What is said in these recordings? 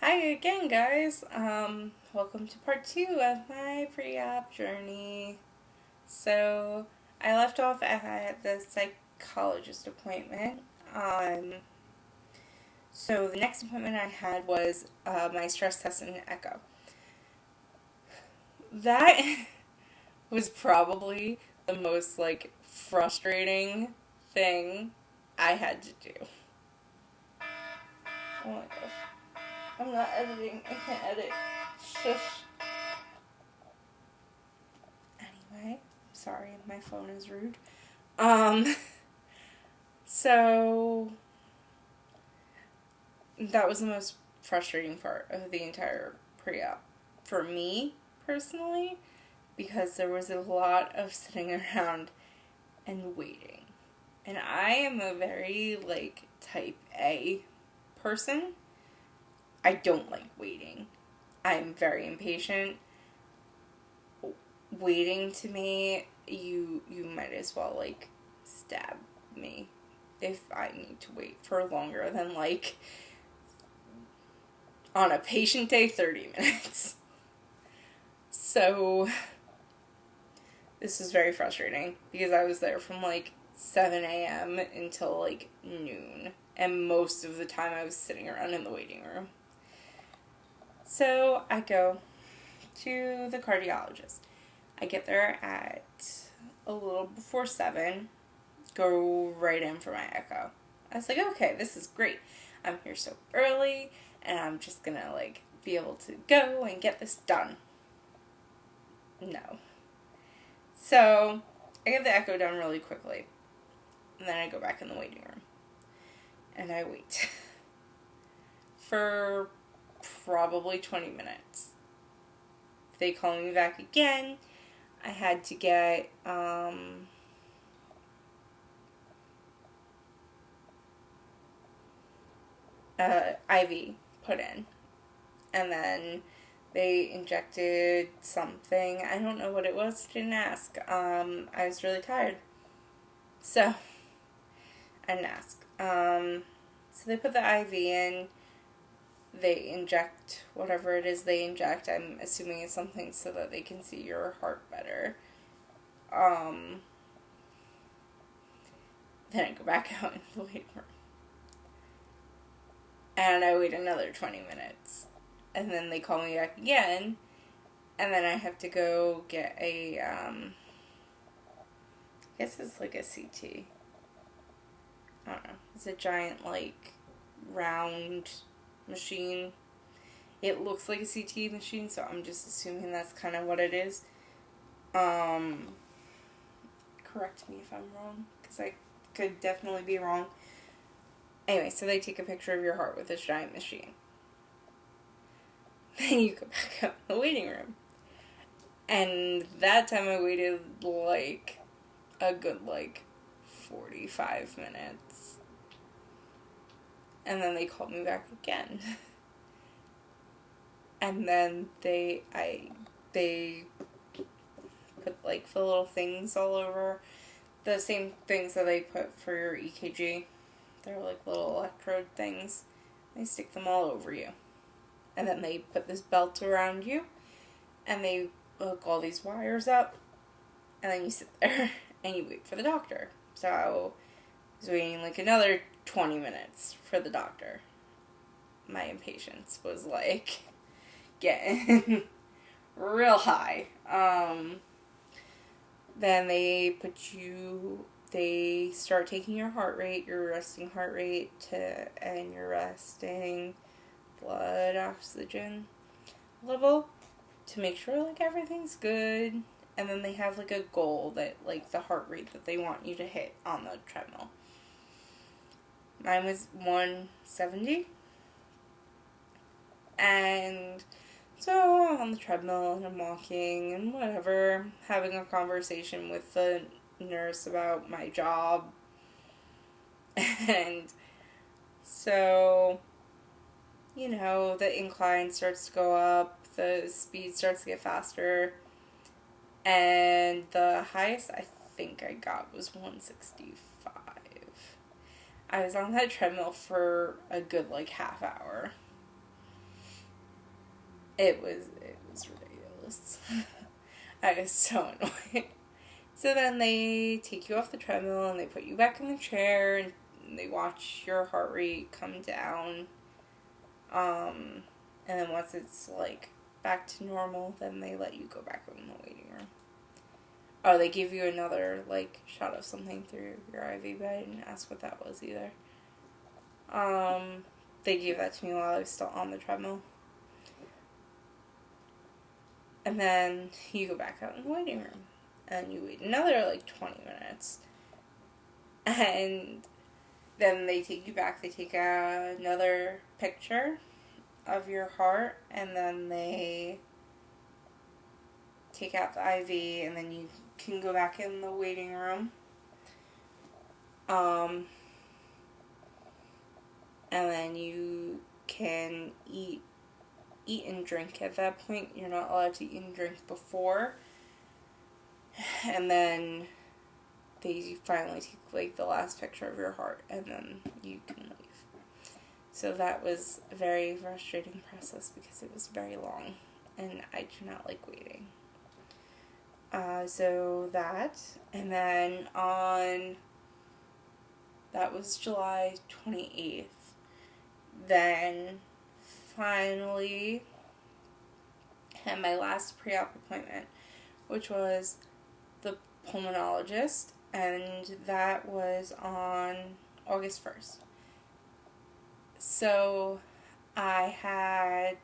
Hi again, guys. Welcome to part 2 of my pre-op journey. So, I left off at the psychologist appointment. So the next appointment I had was my stress test and echo. That was probably the most, frustrating thing I had to do. Oh my gosh. I'm not editing. I can't edit. Shush. Anyway, sorry, my phone is rude. So that was the most frustrating part of the entire pre-op for me personally, because there was a lot of sitting around and waiting. And I am a very type A person. I don't like waiting. I'm very impatient. Waiting, to me, you might as well stab me if I need to wait for longer than on a patient day 30 minutes. So this was very frustrating because I was there from 7 a.m. until noon, and most of the time I was sitting around in the waiting room. So I go to the cardiologist. I get there at a little before 7, go right in for my echo. I was like, okay, this is great. I'm here so early, and I'm just gonna be able to go and get this done. No. So I get the echo done really quickly, and then I go back in the waiting room, and I wait for probably 20 minutes. They call me back again. I had to get IV put in, and then they injected something. I don't know what it was. Didn't ask. I was really tired, so I didn't ask. So they put the IV in. They inject whatever it is they inject. I'm assuming it's something so that they can see your heart better. Then I go back out into the waiting room. And I wait another 20 minutes. And then they call me back again. And then I have to go get a, I guess it's a CT. I don't know. It's a giant, round machine. It looks like a CT machine, so I'm just assuming that's kind of what it is. Correct me if I'm wrong, because I could definitely be wrong. Anyway, so they take a picture of your heart with this giant machine. Then you go back up in the waiting room. And that time I waited a good 45 minutes. And then they called me back again. And then they put the little things all over, the same things that they put for your EKG. They're little electrode things. They stick them all over you. And then they put this belt around you, and they hook all these wires up, and then you sit there and you wait for the doctor. So I was waiting another 20 minutes for the doctor. My impatience was getting real high. Then they start taking your heart rate, your resting heart rate, and your resting blood oxygen level to make sure everything's good. And then they have a goal that the heart rate that they want you to hit on the treadmill. Mine was 170. And so I'm on the treadmill and I'm walking and whatever, having a conversation with the nurse about my job. And so, the incline starts to go up, the speed starts to get faster, and the highest I think I got was 165. I was on that treadmill for a good half hour. It was ridiculous. I was so annoyed. So then they take you off the treadmill and they put you back in the chair and they watch your heart rate come down. And then once it's like back to normal, then they let you go back in the waiting room. Oh, they give you another like shot of something through your IV, but I didn't ask what that was either. They gave that to me while I was still on the treadmill. And then you go back out in the waiting room. And you wait another, like, 20 minutes. And then they take you back. They take another picture of your heart. And then they take out the IV. And then you can go back in the waiting room. And then you can eat and drink at that point. You're not allowed to eat and drink before. And then they finally take, like, the last picture of your heart, and then you can leave. So that was a very frustrating process because it was very long, and I do not like waiting. So that, and then that was July 28th. Then, finally, had my last pre-op appointment, which was the pulmonologist, and that was on August 1st. So I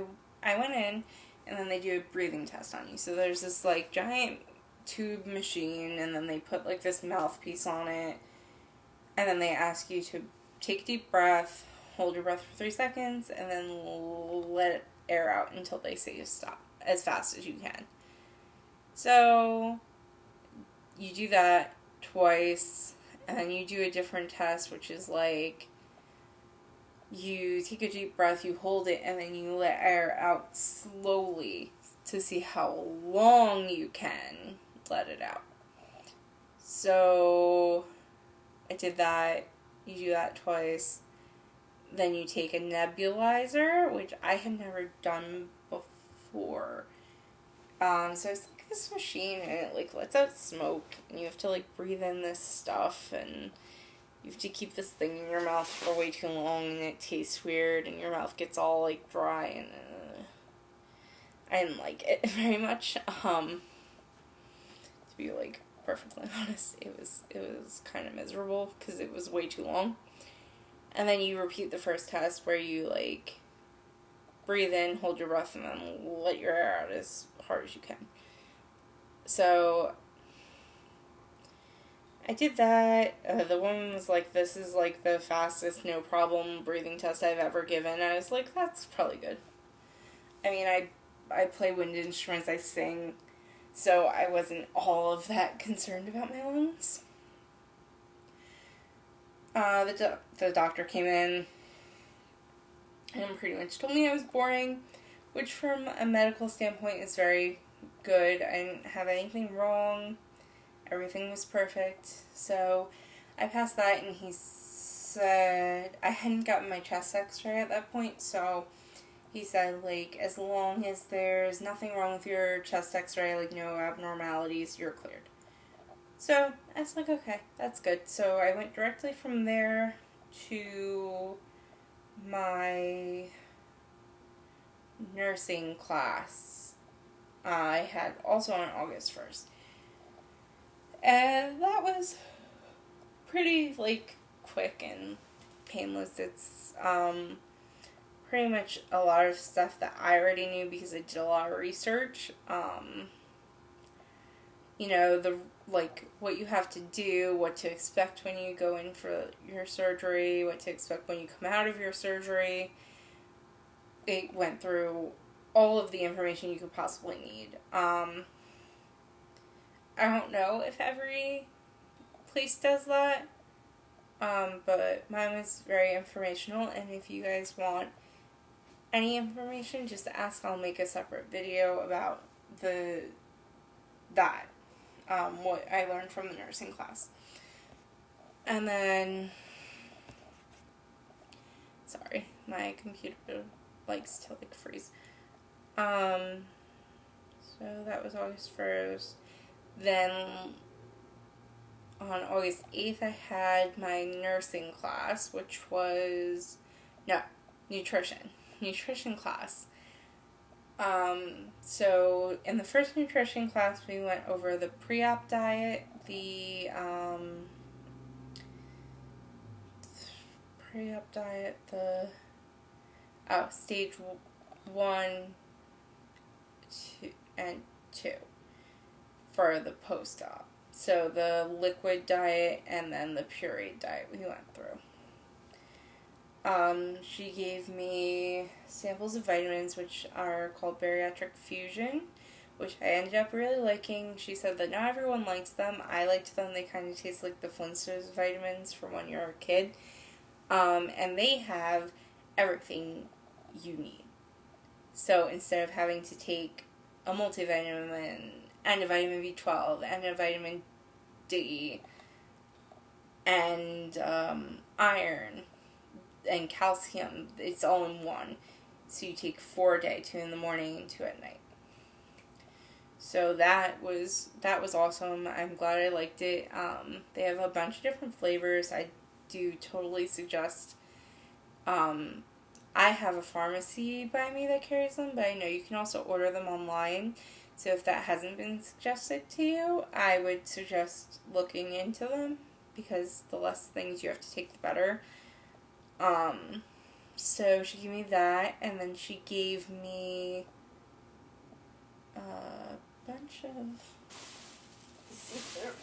went in, and then they do a breathing test on you. So there's this like giant tube machine, and then they put like this mouthpiece on it, and then they ask you to take a deep breath, hold your breath for 3 seconds, and then let it air out until they say stop as fast as you can. So you do that twice, and then you do a different test, which is like you take a deep breath, you hold it, and then you let air out slowly to see how long you can let it out. So I did that. You do that twice. Then you take a nebulizer, which I had never done before. So it's like this machine, and it like lets out smoke, and you have to like breathe in this stuff, and you have to keep this thing in your mouth for way too long, and it tastes weird, and your mouth gets all like dry, and I didn't like it very much. To be like perfectly honest, it was kind of miserable because it was way too long. And then you repeat the first test where you like breathe in, hold your breath, and then let your air out as hard as you can. So I did that. The woman was like, "This is like the fastest, no problem breathing test I've ever given." I was like, "That's probably good." I mean, I play wind instruments, I sing, so I wasn't all of that concerned about my lungs. The doctor came in and pretty much told me I was boring, which from a medical standpoint is very good. I didn't have anything wrong. Everything was perfect. So I passed that, and he said I hadn't gotten my chest x-ray at that point, so he said, like, as long as there's nothing wrong with your chest x-ray, like no abnormalities, you're cleared. So I was like, okay, that's good. So I went directly from there to my nursing class. I had also on August 1st. And that was pretty, like, quick and painless. It's, pretty much a lot of stuff that I already knew because I did a lot of research. What you have to do, what to expect when you go in for your surgery, what to expect when you come out of your surgery. It went through all of the information you could possibly need. I don't know if every place does that, but mine was very informational, and if you guys want any information, just ask. I'll make a separate video about what I learned from the nursing class. And then, sorry, my computer likes to like freeze. So that was August 1st. Then on August 8th, I had my nursing class, which was, no, nutrition class. So in the first nutrition class, we went over the pre-op diet, the, stage 1, 2, and 2 for the post-op. So the liquid diet and then the pureed diet we went through. She gave me samples of vitamins, which are called Bariatric Fusion, which I ended up really liking. She said that not everyone likes them. I liked them. They kind of taste like the Flintstones vitamins from when you're a kid. And they have everything you need. So instead of having to take a multivitamin and a vitamin B12 and a vitamin D and iron and calcium, it's all in one. So you take 4 a day, 2 in the morning and 2 at night. So that was awesome. I'm glad I liked it. They have a bunch of different flavors. I do totally suggest. I have a pharmacy by me that carries them, but I know you can also order them online. So if that hasn't been suggested to you, I would suggest looking into them, because the less things you have to take, the better. So she gave me that, and then she gave me a bunch of, let's see if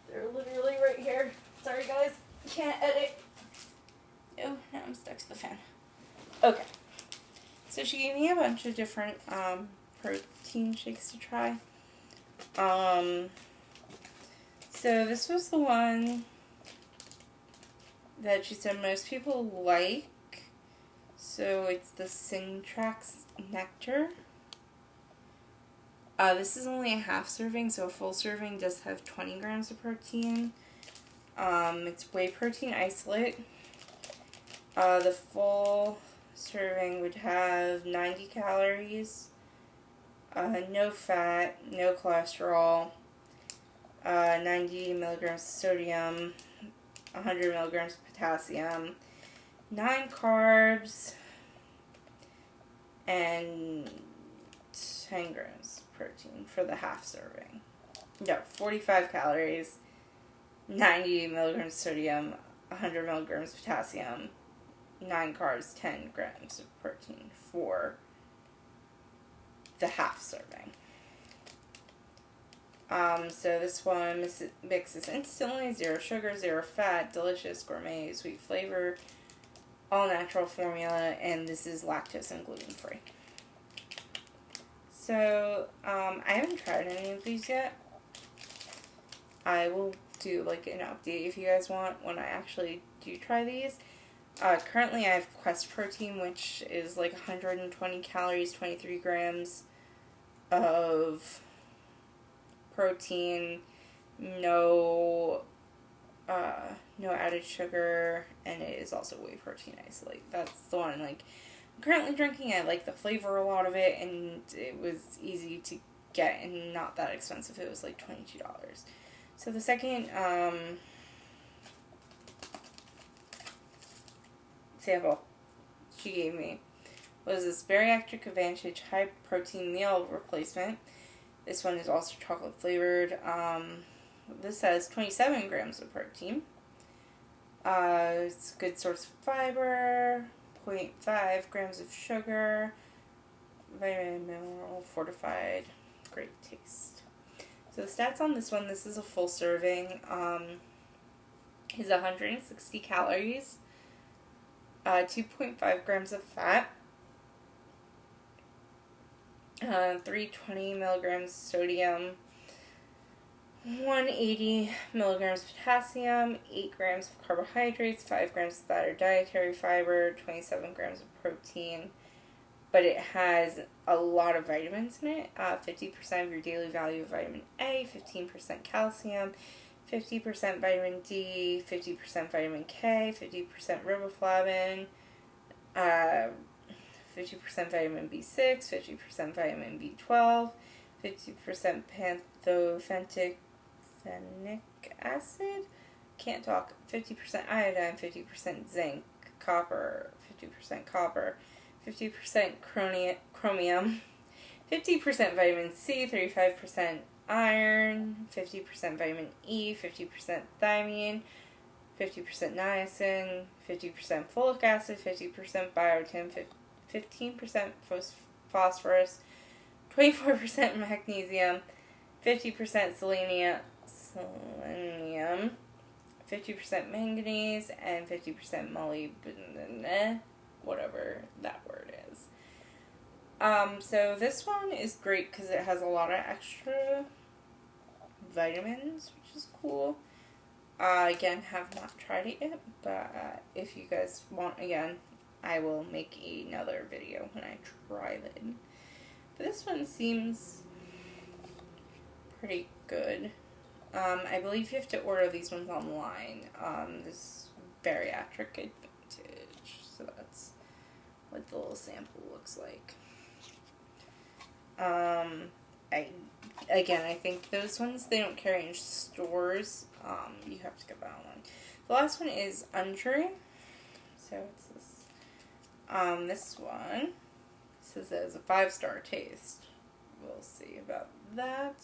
they're literally right here. Sorry guys, can't edit. Oh, now I'm stuck to the fan. Okay. So she gave me a bunch of different protein shakes to try. So this was the one that she said most people like. So it's the Syntrax Nectar. This is only a half serving, so a full serving does have 20 grams of protein. It's whey protein isolate. The full serving would have 90 calories, no fat, no cholesterol, 90 milligrams of sodium, 100 milligrams of potassium, 9 carbs, and 10 grams of protein for the half serving. No, 45 calories, 90 milligrams of sodium, 100 milligrams of potassium, 9 carbs, 10 grams of protein for the half serving. So this one mixes instantly, 0 sugar, 0 fat, delicious, gourmet, sweet flavor, all natural formula, and this is lactose and gluten free. So, I haven't tried any of these yet. I will do like an update if you guys want when I actually do try these. Currently I have Quest Protein, which is like 120 calories, 23 grams of protein, no added sugar, and it is also whey protein isolate. That's the one like I'm currently drinking. I like the flavor, a lot of it, and it was easy to get and not that expensive. It was like $22. So the second sample she gave me was this Bariatric Advantage High Protein Meal Replacement. This one is also chocolate flavored. This has 27 grams of protein. It's a good source of fiber, 0.5 grams of sugar, vitamin, mineral, fortified, great taste. So the stats on this one, this is a full serving, is 160 calories, 2.5 grams of fat, 320 milligrams sodium, 180 milligrams of potassium, 8 grams of carbohydrates, 5 grams of fat or dietary fiber, 27 grams of protein. But it has a lot of vitamins in it. 50% of your daily value of vitamin A, 15% calcium, 50% vitamin D, 50% vitamin K, 50% riboflavin, 50% vitamin B6, 50% vitamin B12, 50% pantothenic acid, can't talk, 50% iodine, 50% zinc, copper, 50% chromium, 50% vitamin C, 35% iron, 50% vitamin E, 50% thiamine, 50% niacin, 50% folic acid, 50% biotin, 15% phosphorus, 24% magnesium, 50% selenium, 50% manganese, and 50% molybdenum, whatever that word is. So this one is great because it has a lot of extra vitamins, which is cool. Again, have not tried it yet, but if you guys want, again, I will make another video when I try them. But this one seems pretty good. I believe you have to order these ones online. This bariatric advantage, so that's what the little sample looks like. I think those ones, they don't carry in stores. You have to get that one. The last one is Untrue. So it's this. This one says it has a 5-star taste. We'll see about that.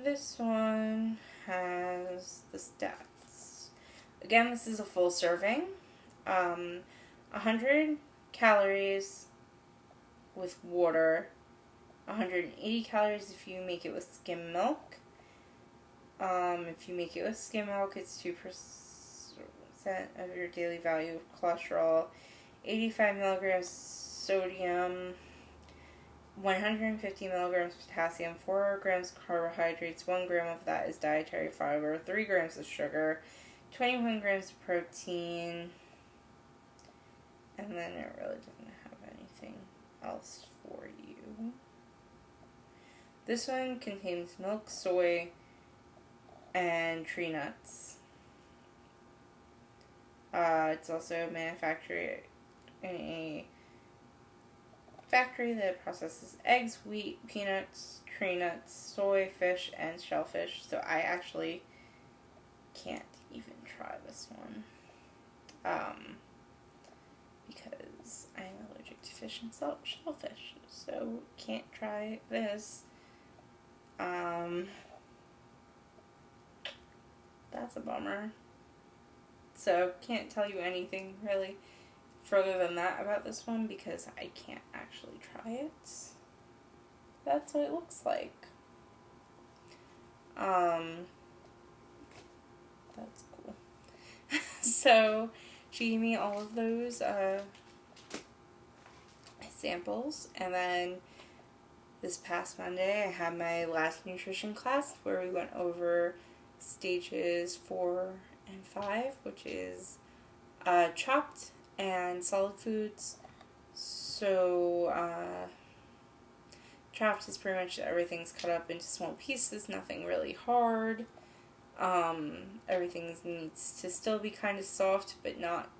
This one has the stats. Again, this is a full serving. 100 calories with water. 180 calories if you make it with skim milk. If you make it with skim milk, it's 2% of your daily value of cholesterol. 85 milligrams sodium. 150 milligrams potassium. 4 grams carbohydrates. 1 gram of that is dietary fiber. 3 grams of sugar. 21 grams of protein. And then it really doesn't have anything else for you. This one contains milk, soy, and tree nuts. It's also manufactured in a factory that processes eggs, wheat, peanuts, tree nuts, soy, fish, and shellfish. So I actually can't even try this one. Because I'm allergic to fish and shellfish. So can't try this. That's a bummer. So can't tell you anything really further than that about this one because I can't actually try it. That's what it looks like. That's cool. So she gave me all of those samples, and then this past Monday I had my last nutrition class where we went over stages 4 and 5, which is chopped and solid foods. So chopped is pretty much everything's cut up into small pieces, nothing really hard. Everything needs to still be kind of soft but not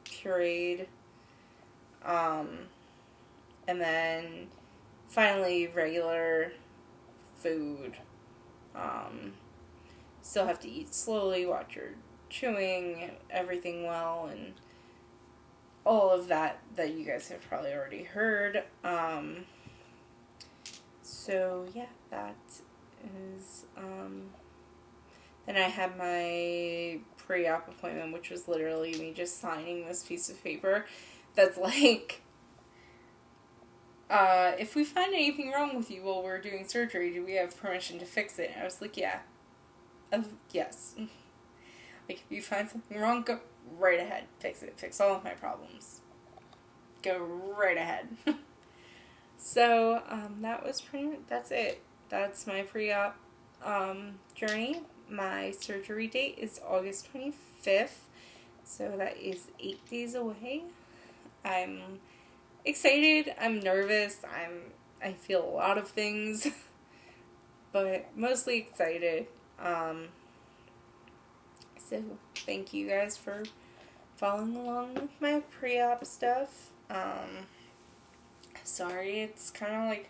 pureed. And then finally regular food. Still have to eat slowly, watch your chewing, everything well, and all of that you guys have probably already heard. So yeah, that is, then I had my pre-op appointment, which was literally me just signing this piece of paper that's like, if we find anything wrong with you while we're doing surgery, do we have permission to fix it? And I was like, yeah. Yes. Like, if you find something wrong, go right ahead. Fix it. Fix all of my problems. Go right ahead. So, that was that's it. That's my pre-op, journey. My surgery date is August 25th. So that is 8 days away. I'm excited. I'm nervous. I feel a lot of things. But mostly excited. So thank you guys for following along with my pre-op stuff. Sorry, it's kind of like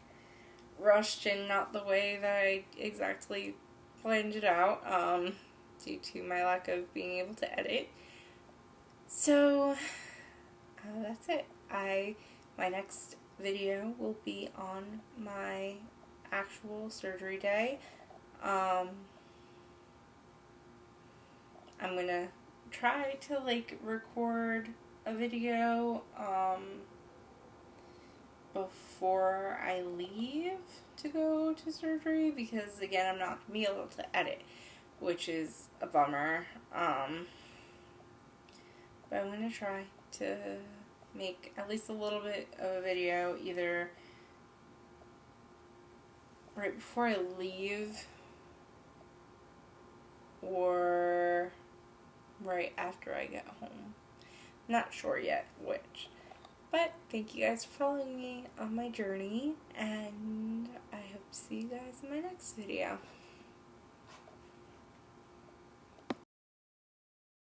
rushed and not the way that I exactly planned it out, due to my lack of being able to edit. So, that's it. My next video will be on my actual surgery day. I'm gonna try to record a video before I leave to go to surgery, because again, I'm not gonna be able to edit, which is a bummer. But I'm gonna try to make at least a little bit of a video either right before I leave or right after I get home. Not sure yet which. But thank you guys for following me on my journey, and I hope to see you guys in my next video.